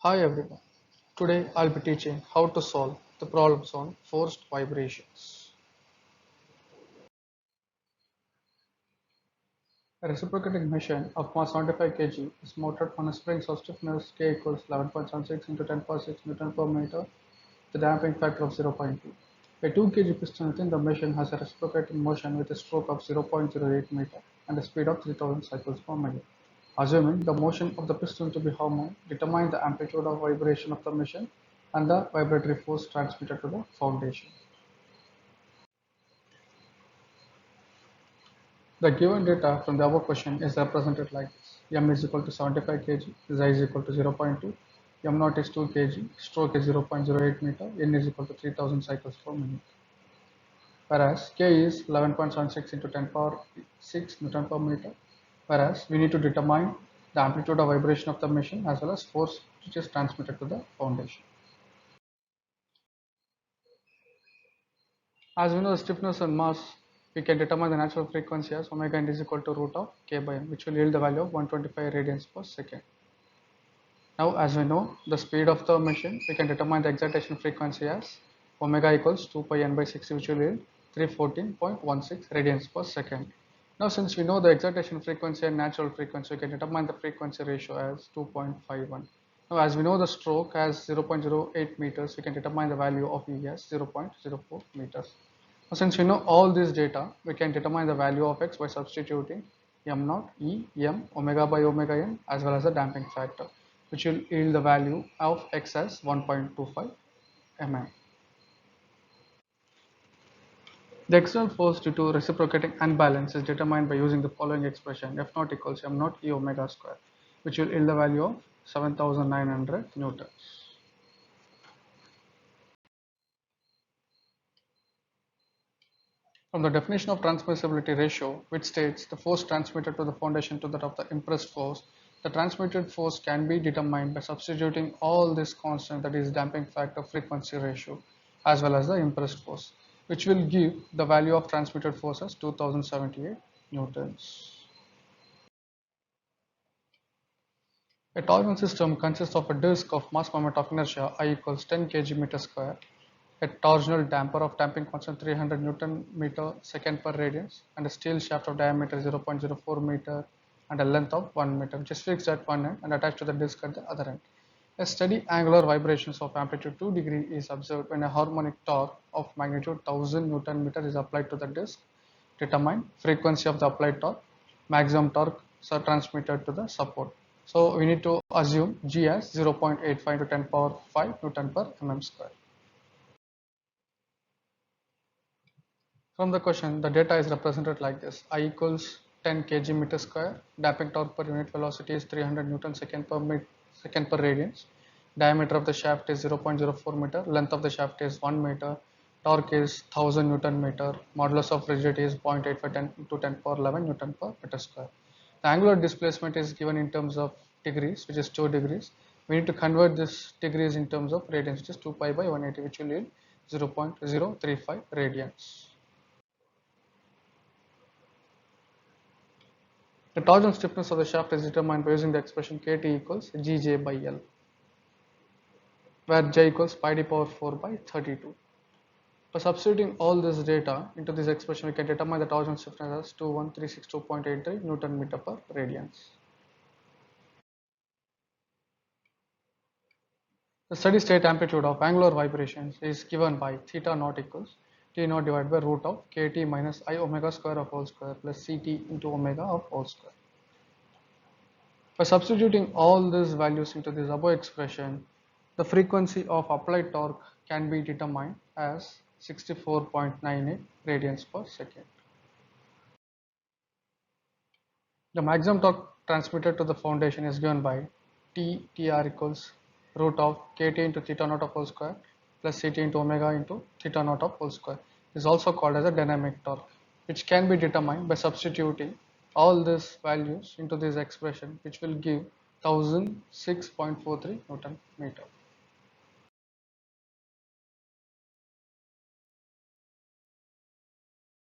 Hi everyone. Today I'll be teaching how to solve the problems on forced vibrations. A reciprocating machine of mass 75 kg is mounted on a spring of stiffness K equals 11.76 into 10 power 6 Newton per meter, the damping factor of 0.2. A 2 kg piston within the machine has a reciprocating motion with a stroke of 0.08 meter and a speed of 3000 cycles per minute. Assuming the motion of the piston to be harmonic, determine the amplitude of vibration of the machine and the vibratory force transmitted to the foundation. The given data from the above question is represented like this. M is equal to 75 kg, Z is equal to 0.2, M naught is 2 kg, stroke is 0.08 meter, N is equal to 3000 cycles per minute. Whereas K is 11.76 into 10 power 6 Newton per meter. Whereas we need to determine the amplitude of vibration of the machine as well as force which is transmitted to the foundation. As we know the stiffness and mass, we can determine the natural frequency as omega n is equal to root of K by m, which will yield the value of 125 radians per second. Now, as we know the speed of the machine, we can determine the excitation frequency as omega equals 2 pi n by 60, which will yield 314.16 radians per second. Now, since we know the excitation frequency and natural frequency, we can determine the frequency ratio as 2.51. Now, as we know the stroke as 0.08 meters, we can determine the value of E as 0.04 meters. Now, since we know all this data, we can determine the value of x by substituting m naught E m omega by omega n as well as the damping factor, which will yield the value of x as 1.25 mm. The external force due to reciprocating unbalance is determined by using the following expression: F naught equals m naught E omega square, which will yield the value of 7900 newtons. From the definition of transmissibility ratio, which states the force transmitted to the foundation to that of the impressed force, the transmitted force can be determined by substituting all this constant, that is damping factor, frequency ratio, as well as the impressed force, which will give the value of transmitted force as 2078 newtons. A torsion system consists of a disk of mass moment of inertia I equals 10 kg meter square, a torsional damper of damping constant 300 Newton meter second per radians, and a steel shaft of diameter 0.04 meter and a length of 1 meter, which is fixed at one end and attached to the disk at the other end. A steady angular vibrations of amplitude 2 degree is observed when a harmonic torque of magnitude 1000 Newton meter is applied to the disk. Determine frequency of the applied torque, maximum torque transmitted to the support. So we need to assume G as 0.85 to 10 power 5 Newton per mm square. From the question, the data is represented like this: I equals 10 kg meter square, damping torque per unit velocity is 300 Newton second per radians, diameter of the shaft is 0.04 meter, length of the shaft is 1 meter, torque is 1000 Newton meter, modulus of rigidity is 0.85 10 to 10 power 11 Newton per meter square. The angular displacement is given in terms of degrees, which is 2 degrees. We need to convert this degrees in terms of radians, which is 2 pi by 180, which will yield 0.035 radians. The torsion stiffness of the shaft is determined by using the expression Kt equals Gj by L, where J equals pi d power 4 by 32. By substituting all this data into this expression, we can determine the torsion stiffness as 21362.83 Newton meter per radians. The steady state amplitude of angular vibrations is given by theta naught equals T naught divided by root of Kt minus I omega square of whole square plus Ct into omega of whole square. By substituting all these values into this above expression, the frequency of applied torque can be determined as 64.98 radians per second. The maximum torque transmitted to the foundation is given by Tr equals root of Kt into theta naught of whole square plus Ct into omega into theta naught of whole square. This is also called as a dynamic torque, which can be determined by substituting all these values into this expression, which will give 1006.43 Newton meter.